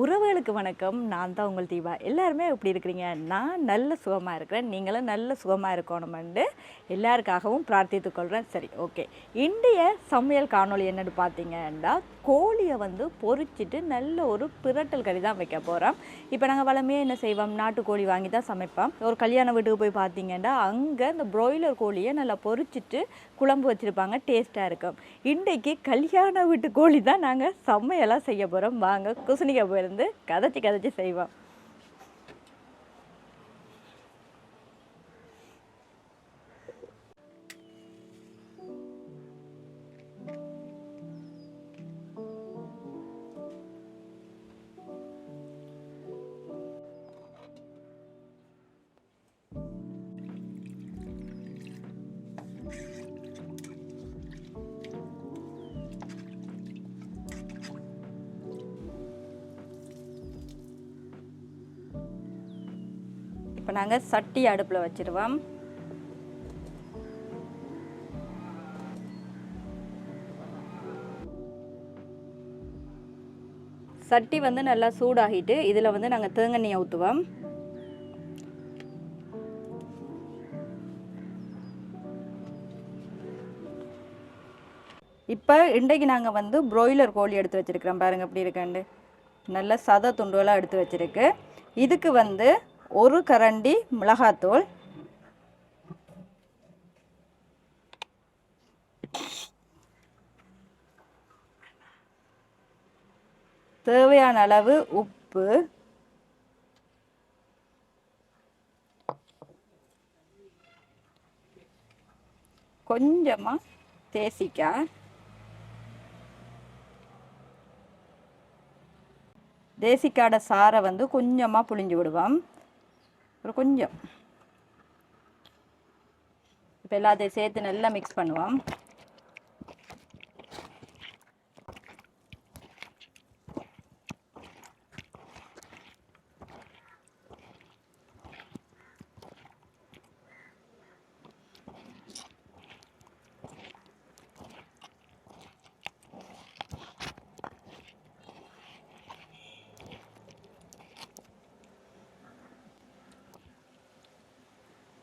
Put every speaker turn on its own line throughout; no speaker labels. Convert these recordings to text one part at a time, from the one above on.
உறவுகளுக்கு வணக்கம். நான் தான் உங்கள் தீபா. எல்லாருமே எப்படி இருக்கிறீங்க? நான் நல்ல சுகமாக இருக்கிறேன். நீங்களும் நல்ல சுகமாக இருக்கணுமெண்டு எல்லாருக்காகவும் பிரார்த்தித்துக் கொள்கிறேன். சரி, ஓகே. இன்றைய சமையல் காணொளி என்னென்னு பார்த்தீங்கன்னா, கோழியை பொரிச்சிட்டு நல்ல ஒரு பிரட்டல் கறி தான் வைக்க போகிறோம். இப்போ நாங்கள் வளமையாக என்ன செய்வோம், நாட்டுக்கோழி வாங்கி தான் சமைப்போம். ஒரு கல்யாண வீட்டுக்கு போய் பார்த்தீங்கன்னா அங்கே இந்த ப்ராய்லர் கோழியை நல்லா பொரிச்சிட்டு குழம்பு வச்சுருப்பாங்க, டேஸ்ட்டாக இருக்கும். இன்றைக்கு கல்யாண வீட்டு கோழி தான் நாங்கள் சமையலாக செய்ய போகிறோம். வாங்க குசுனிக்க போயிருந்து கதைச்சி செய்வோம். இப்போ நாங்கள் சட்டி அடுப்பில் வச்சிருவோம். சட்டி நல்லா சூடாகிட்டு இதில் நாங்கள் தேங்காய் ஊற்றுவோம். இப்போ இன்றைக்கு நாங்கள் ப்ராய்லர் கோழி எடுத்து வச்சுருக்கிறோம். பாருங்கள் எப்படி இருக்குண்டு, நல்ல சத துண்டுகளாக எடுத்து வச்சுருக்கு. இதுக்கு ஒரு கரண்டி மிளகாத்தூள், தேவையான அளவு உப்பு, கொஞ்சமாக தேசிக்காய், தேசிக்காயோட சாரை கொஞ்சமாக புழிஞ்சு விடுவோம். ஒரு கொஞ்சம் இப்போ எல்லாத்தையும் சேர்த்து நல்லா மிக்ஸ் பண்ணுவோம்.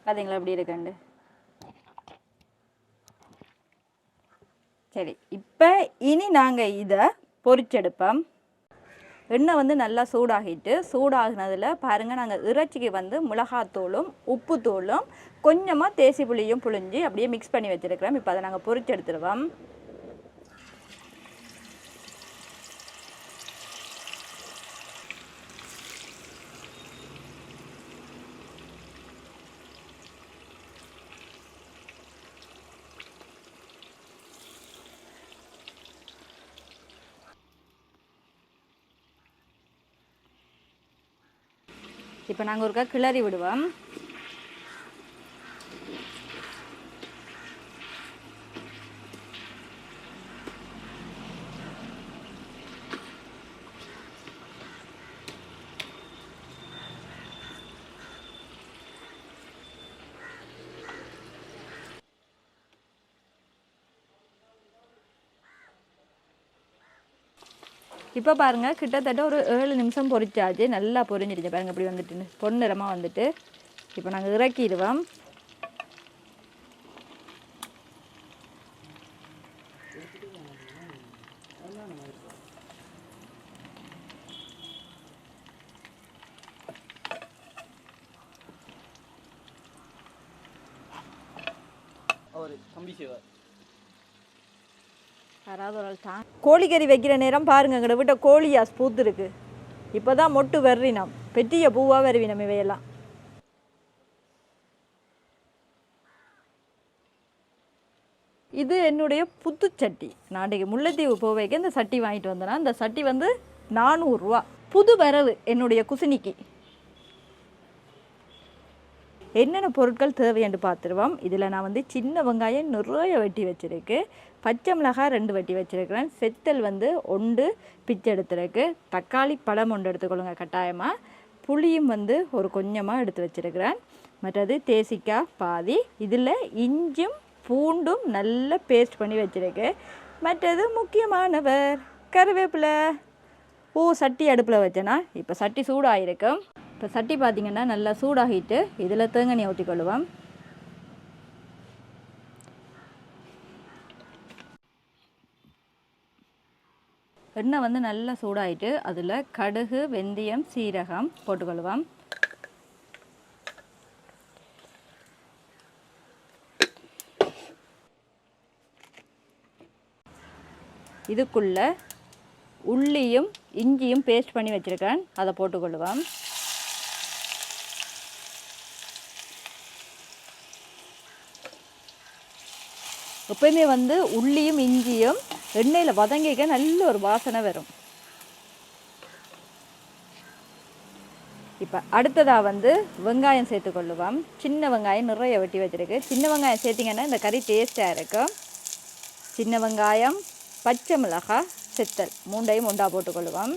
பார்த்தீங்களா எப்படி இருக்குண்டு. சரி, இப்போ இனி நாங்கள் இதை பொரிச்செடுப்போம். எண்ணெய் நல்லா சூடாகினதில் பாருங்கள், நாங்கள் இறைச்சிக்கு மிளகாத்தூளும் உப்புத்தூளும் கொஞ்சமாக தேசி புளியும் புழிஞ்சு அப்படியே மிக்ஸ் பண்ணி வச்சுருக்கிறோம். இப்போ அதை நாங்கள் பொரிச்செடுத்துருவோம். இப்போ நாங்கள் ஒருக்கா கிளறி விடுவோம். இப்போ பாருங்கள், கிட்டத்தட்ட ஒரு 7 நிமிஷம் பொரிச்சாச்சு. நல்லா பொரிஞ்சிடுச்சு பாருங்கள், இப்படி வந்துட்டு பொன்னிறமாக வந்துட்டு. இப்போ நாங்கள் இறக்கிடுவோம். யாராவது ஒரு ஆள் தான் கோழிக்கறி வைக்கிற நேரம் பாருங்க, எங்கள்ட விட்ட கோழியாஸ் பூத்துருக்கு. இப்போ தான் மொட்டு வெறினோம், பெட்டிய பூவாக வருவினோம் இவையெல்லாம். இது என்னுடைய புத்து சட்டி. நான் இன்றைக்கு முல்லைத்தீவு போவைக்கு இந்த சட்டி வாங்கிட்டு வந்தேன்னா, இந்த சட்டி 400 ரூபா. புது வரவு என்னுடைய குசினிக்கு. என்னென்ன பொருட்கள் தேவைன்னு பார்த்துருவோம். இதில் நான் சின்ன வெங்காயம் நிறைய வெட்டி வச்சுருக்கு, பச்சை மிளகாய் 2 வெட்டி வச்சுருக்கிறேன், செத்தல் 1 பிச்சு எடுத்துருக்கு, தக்காளி பழம் 1 எடுத்துக்கொள்ளுங்க கட்டாயமாக, புளியும் ஒரு கொஞ்சமாக எடுத்து வச்சுருக்கிறேன், மற்றது தேசிக்காய் பாதி, இதில் இஞ்சும் பூண்டும் நல்ல பேஸ்ட் பண்ணி வச்சுருக்கு, மற்றது முக்கியமானவர் கருவேப்பிலை. சட்டி அடுப்பில் வச்சேன்னா இப்போ சட்டி சூடாகிருக்கும். இப்போ சட்டி பார்த்திங்கன்னா நல்லா சூடாகிட்டு இதில் தேங்காய் எண்ணெய் ஊற்றிக்கொள்ளுவோம். எண்ணெய் வந்து நல்லா சூடாகிட்டு அதில் கடுகு, வெந்தயம், சீரகம் போட்டுக்கொள்ளுவோம். இதுக்குள்ளே உள்ளியும் இஞ்சியும் பேஸ்ட் பண்ணி வச்சுருக்கேன், அதை போட்டுக்கொள்ளுவோம். எப்பயுமே வந்து உள்ளியும் இஞ்சியும் எண்ணெயில் வதங்கிக்க நல்ல ஒரு வாசனை வரும். இப்போ அடுத்ததாக வந்து வெங்காயம் சேர்த்துக்கொள்ளுவோம். சின்ன வெங்காயம் நிறைய வெட்டி வச்சுருக்கு. சின்ன வெங்காயம் சேர்த்திங்கன்னா இந்த கறி டேஸ்ட்டாக இருக்கும். சின்ன வெங்காயம், பச்சை மிளகாய், செத்தல் மூண்டையும் ஒன்றா போட்டுக்கொள்ளுவோம்.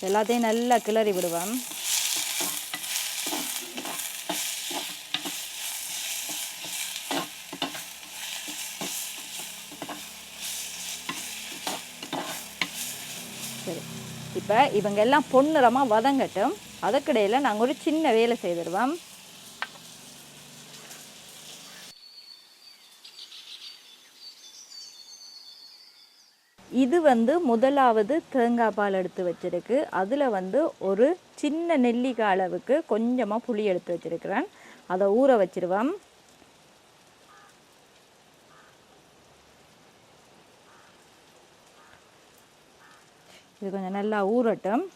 எல்லாத்தையும் நல்லா கிளறி விடுவோம். சரி, இப்போ இவங்க எல்லாம் பொன்னிறமாக வதங்கட்டும். அதுக்கிடையில் நாங்கள் ஒரு சின்ன வேலை செய்திடுவோம். இது வந்து முதலாவது தேங்காய் பால் எடுத்து வச்சுருக்கு. அதில் வந்து ஒரு சின்ன நெல்லிக்காய் அளவுக்கு கொஞ்சமாக புளி எடுத்து வச்சுருக்கிறேன். அதை ஊற வச்சிருவோம். இது கொஞ்சம் நல்லா ஊறட்டும்.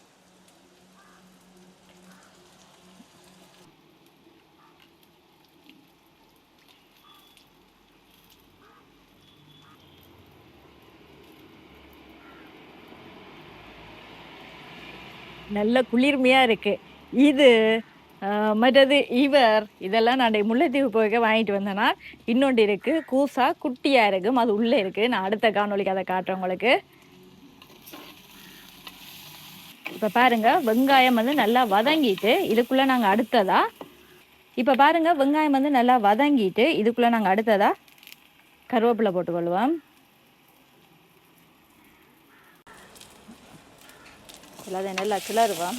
நல்ல குளிர்மையாக இருக்குது. இது மற்றது இதெல்லாம் நான் முல்லைத்தீவு போய்க்க வாங்கிட்டு வந்தேன்னா இன்னொன்று இருக்குது. கூசா குட்டியாக இருக்கும், அது உள்ளே இருக்குது. நான் அடுத்த காணொலிக்கு அதை காட்டுறேன் உங்களுக்கு. இப்போ பாருங்கள், வெங்காயம் வந்து நல்லா வதங்கிட்டு இதுக்குள்ளே நாங்கள் அடுத்ததாக கருவேப்பிலை போட்டுக்கொள்வோம். எல்லாத்தையும் நல்லா கிளறுவோம்.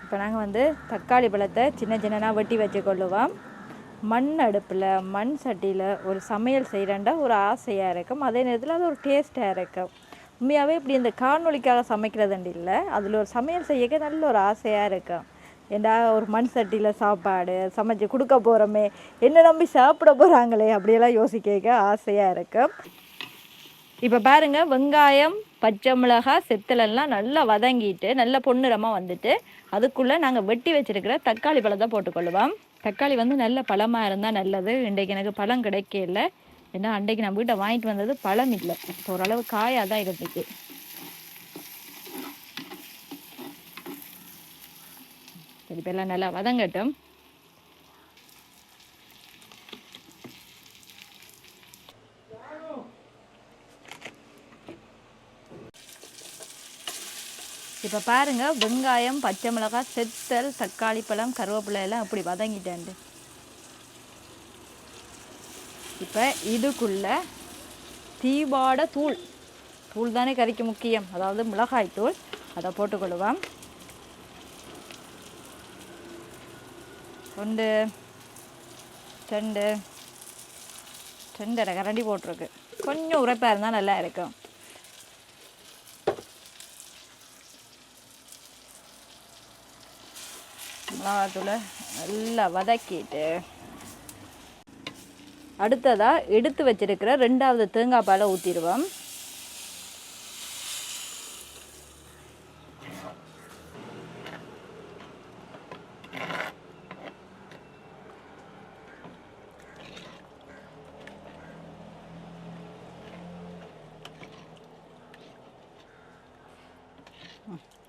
இப்போ நாங்கள் வந்து தக்காளி பழத்தை சின்ன சின்னதாக வெட்டி வச்சுக்கொள்ளுவோம். மண் அடுப்பில் மண் சட்டியில் ஒரு சமையல் செய்கிறேன்டா ஒரு ஆசையாக இருக்கும். அதே நேரத்தில் அது ஒரு டேஸ்ட்டாக இருக்கும். உண்மையாகவே இப்படி இந்த காணொலிக்காக சமைக்கிறதுண்டு இல்லை, அதில் ஒரு சமையல் செய்யக்க நல்ல ஒரு ஆசையாக இருக்கும். ஏண்டா ஒரு மண் சட்டியில் சாப்பாடு சமைச்சு கொடுக்க போகிறோமே, என்ன நம்பி சாப்பிட போகிறாங்களே அப்படியெல்லாம் யோசிக்க ஆசையாக இருக்கும். இப்போ பாருங்கள், வெங்காயம், பச்சை மிளகாய், செத்தலெல்லாம் நல்லா வதங்கிட்டு நல்ல பொன்னிறமாக வந்துட்டு அதுக்குள்ளே நாங்கள் வெட்டி வச்சுருக்கிற தக்காளி பழத்தை போட்டுக்கொள்ளுவோம். தக்காளி வந்து நல்ல பழமாக இருந்தால் நல்லது. இன்றைக்கு எனக்கு பழம் கிடைக்கல, ஏன்னா அன்றைக்கு நான் வீட்டை வாங்கிட்டு வந்தது பழம் இல்லை, ஓரளவு காயாக தான் இருந்துச்சு. சரி, இப்போ எல்லாம் நல்லா வதங்கட்டும். இப்போ பாருங்கள், வெங்காயம், பச்சை மிளகாய், செத்தல், தக்காளி பழம், கருவேப்பிலை எல்லாம் இப்படி வதங்கிட்டேன். இப்போ இதுக்குள்ளே தீபாட தூள் தானே கறிக்கு முக்கியம், அதாவது மிளகாய் தூள், அதை போட்டுக்கொள்ளுவோம். 1 2 2 கரண்டி போட்டிருக்கு. கொஞ்சம் உரைப்பாக இருந்தால் நல்லா இருக்கும். மிளகாத்தூளை நல்லா வதக்கிட்டு அடுத்ததாக எடுத்து வச்சிருக்கிற 2வது தேங்காய் பாலை ஊற்றிடுவோம்.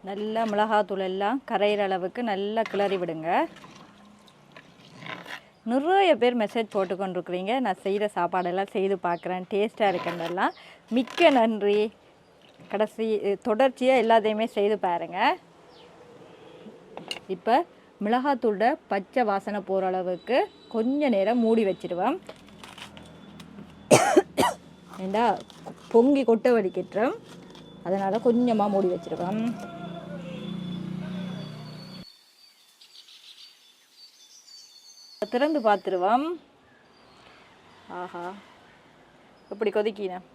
நல்லா மிளகாத்தூள் எல்லாம் கரையிற அளவுக்கு நல்லா கிளறி விடுங்க. நிறைய பேர் மெசேஜ் போட்டு கொண்டிருக்கிறீங்க. நான் செய்கிற சாப்பாடெல்லாம் செய்து பார்க்குறேன், டேஸ்ட்டாக இருக்குன்றதெல்லாம் மிக்க நன்றி. கடைசி தொடர்ச்சியாக எல்லாத்தையுமே செய்து பாருங்கள். இப்போ மிளகாத்தூளோட பச்சை வாசனை போகிற அளவுக்கு கொஞ்ச நேரம் மூடி வச்சிடுவேன். ஏண்டா பொங்கி கொட்டை வடிக்கிட்டுறோம், அதனால் கொஞ்சமாக மூடி வச்சிடுவேன். திறந்து பார்த்துருவோம். ஆஹா, இப்படி கொதிக்கினேன்,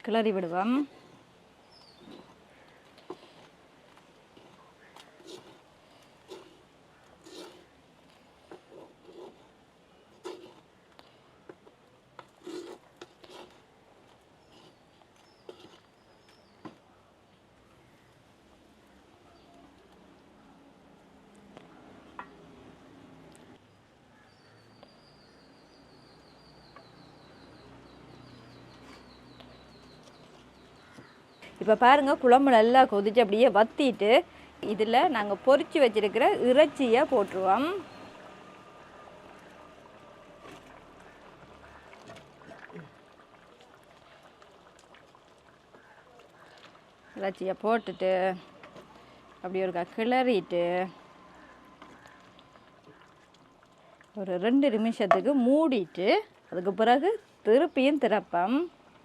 கிளறி விடுவோம். இப்போ பாருங்கள், குழம்பு நல்லா கொதிச்சு அப்படியே வற்றிட்டு இதில் நாங்கள் பொரித்து வச்சுருக்கிற இறைச்சியை போட்டுருவோம். இறைச்சியை போட்டுட்டு அப்படி ஒரு கிளறிட்டு ஒரு 2 நிமிஷத்துக்கு மூடிட்டு அதுக்கு பிறகு திருப்பியும் திறப்போம்.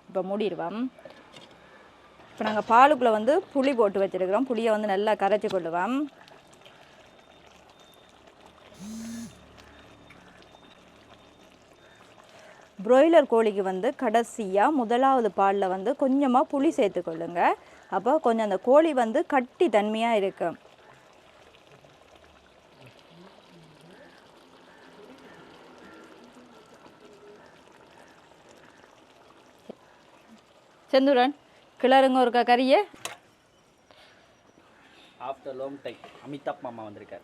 இப்போ மூடிடுவோம். இப்போ நாங்கள் பாலுக்குள்ளே வந்து புளி போட்டு வச்சுருக்கிறோம். புளியை வந்து நல்லா கரைச்சி கொள்ளுவோம். ப்ராய்லர் கோழிக்கு வந்து கடைசியாக முதலாவது பாலில் வந்து கொஞ்சமாக புளி சேர்த்துக்கொள்ளுங்க. அப்போ கொஞ்சம் அந்த கோழி வந்து கட்டி தன்மையாக இருக்கும். செந்தூரன் கிளறுங்க ஒருக்கா கறியை.
ஆஃப்டர் லாங் டைம் அமிதாப் மாமா வந்திருக்கார்.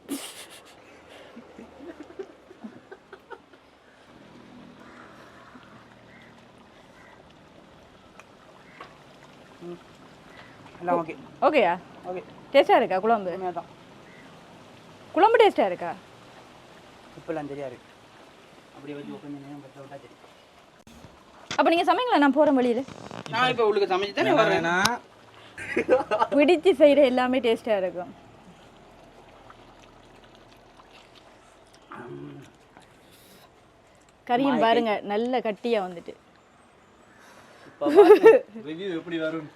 எல்லாம் ஓகே.
ஓகேயா?
ஓகே.
டேஸ்ட்டாக இருக்கா குழம்பு?
தான்
குழம்பு டேஸ்ட்டாக இருக்கா?
இப்பெல்லாம் தெரியாது. அப்படியே வச்சு கொஞ்சம் நேரம் பற்ற விட்டா சரி.
அப்போ நீங்கள் சமைங்களா? நான் போகிறேன் வழியில்.
நான் இப்போ உங்களுக்கு சமைச்சு தானே வரேன்னா
பிடிச்சி செய்கிற எல்லாமே டேஸ்ட்டாக இருக்கும். கறியும் பாருங்க நல்ல கட்டியாக வந்துட்டு.
ரிவ்யூ எப்படி வரும்?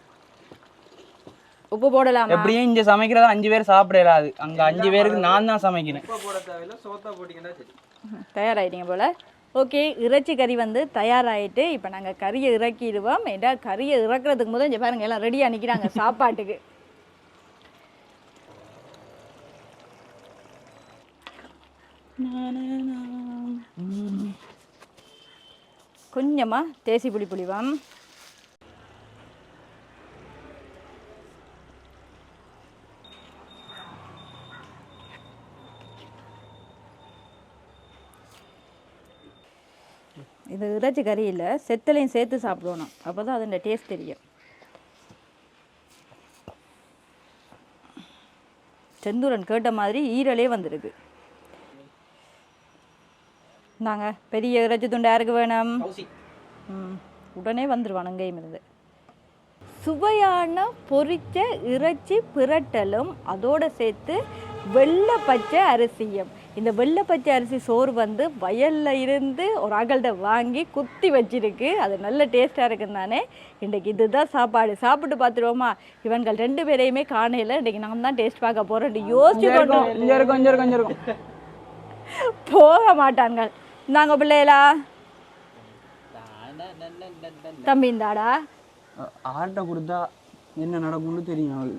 உப்பு போடலாம்.
எப்படியும் இங்கே சமைக்கிறதா 5 பேர் சாப்பிடலாது. அங்கே 5 பேருக்கு நான் தான் சமைக்கிறேன். உப்பு போட தேவையில்லை, சோத்தா போட்டிங்கன்னா சரி.
தயாராகிட்டீங்க போல். ஓகே, இறைச்சி கறி வந்து தயாராகிட்டு இப்போ நாங்கள் கறியை இறக்கிடுவோம். ஏண்டா கறியை இறக்குறதுக்கு முதல் இங்கே பாருங்கள் எல்லாம் ரெடியாக நிற்கிறாங்க சாப்பாட்டுக்கு. கொஞ்சமாக தேசி புளி புளிவாம். இது இறைச்சி கறியில் செத்தலையும் சேர்த்து சாப்பிடணும், அப்போ தான் அதோட டேஸ்ட் தெரியும். செந்தூரன் கேட்ட மாதிரி ஈரலே வந்துருக்கு. நாங்கள் பெரிய இறைச்சி துண்டு யாருக்கு வேணும்? உடனே வந்துடுவான் அங்கேயும் இருந்து. சுவையான பொரிச்ச இறைச்சி பிரட்டலும் அதோடு சேர்த்து வெள்ளை பச்சை அரிசியும். இந்த வெள்ளை பச்சை அரிசி சோறு வந்து வயலில் இருந்து ஒரு அகல்கிட்ட வாங்கி குத்தி வச்சிருக்கு. அது நல்ல டேஸ்ட்டாக இருக்குன்னு தானே. இன்றைக்கி இதுதான் சாப்பாடு. சாப்பிட்டு பார்த்துருவோமா? இவன்கள் 2 பேரையுமே காணையில் இன்றைக்கி நான் தான் டேஸ்ட் பார்க்க போகிறேன். யோசிச்சு கொஞ்சம் போக மாட்டான்கள். நாங்கள் பிள்ளைகளா தம்பி இந்தாடா
ஆட்டை கொடுத்தா என்ன நடக்கும்னு தெரியும்.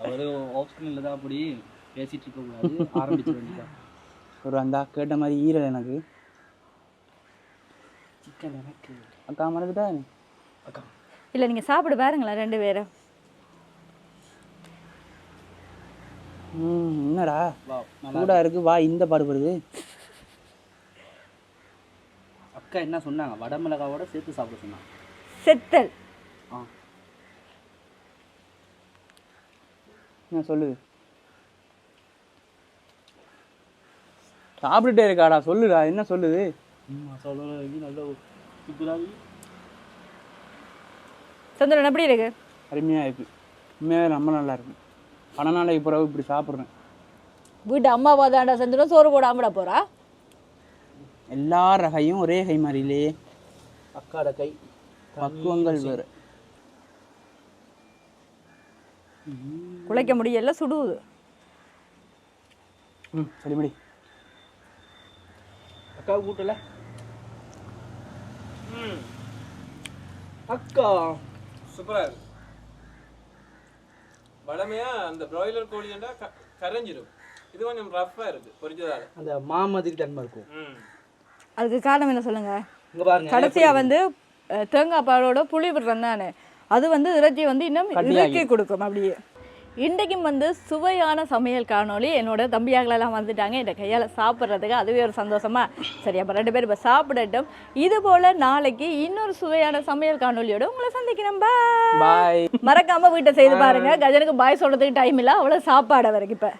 அவரு ஆப்ஷனில் தான் அப்படி பேசிட்டு இருக்கக்கூடாது, ஆரம்பிச்சு வேண்டியதான்.
ஒரு அந்த கேட்ட மாதிரி ஈரல் எனக்கு.
சிக்கன் எனக்கு
அக்கா மறந்துட்டா
அக்கா.
இல்லை நீங்கள் சாப்பிட பாருங்களேன் 2 பேரும்.
என்னடா சூடா இருக்கு, வா இந்த பாடுபடுது.
அக்கா என்ன சொன்னாங்க? வடமிளகாவோட சேர்த்து சாப்பிட சொன்னாங்க.
செத்தல்
என்ன சொல்லுது? சாப்பிட்டுட்டே இருக்காடா, சொல்லுடா, என்ன சொல்லுது?
மசாலா நல்ல சூப்பராக
சந்திரன் எப்படி இருக்கு?
அருமையாக இருக்கு. உண்மையாகவே ரொம்ப நல்லா இருக்கு. 12 நாளைக்கு பிறகு இப்படி சாப்பிட்றேன்.
வீட்டு அம்மாவா தாண்டா சந்திரன் சோறு போடாமடா போறா?
எல்லா ரகையும் ஒரே கை மாதிரிலே,
அக்காட கை
பக்குவங்கள் வேறு.
குலைக்க முடியல, சுடுவது.
சரிபடி.
அக்கா கூட்டல அக்கா
சூப்பராக இருக்கு. வளமையாக அந்த ப்ராய்லர் கோழிண்டா கரைஞ்சிரும். இது கொஞ்சம் ரஃப்பாக இருக்குது பொரிஞ்சதால்.
அந்த மாமதிரி தன்மை இருக்கும்.
அதுக்கு காரணம் என்ன சொல்லுங்க?
இங்கே பாருங்க,
கடைசியாக வந்து தேங்காய் பாலோட புளி விடுறேன் தானே, அது வந்து இறைச்சி வந்து இன்னும் இறுக்கி கொடுக்கும் அப்படியே. இன்றைக்கும் வந்து சுவையான சமையல் காணொளி. என்னோட தம்பியாங்களெல்லாம் வந்துட்டாங்க இந்த கையால் சாப்பிட்றதுக்கு, அதுவே ஒரு சந்தோஷமா. சரி, அப்போ 2 பேரும் இப்போ சாப்பிடட்டும். இது போல் நாளைக்கு இன்னொரு சுவையான சமையல் காணொலியோட உங்களை சந்திக்கிறேன். பாய்.
பாய்.
மறக்காமல் வீட்டை செய்து பாருங்கள். கஜனுக்கு பாய் சொல்கிறதுக்கு டைம் இல்லை, அவ்வளோ சாப்பாடு வரைக்கும் இப்போ.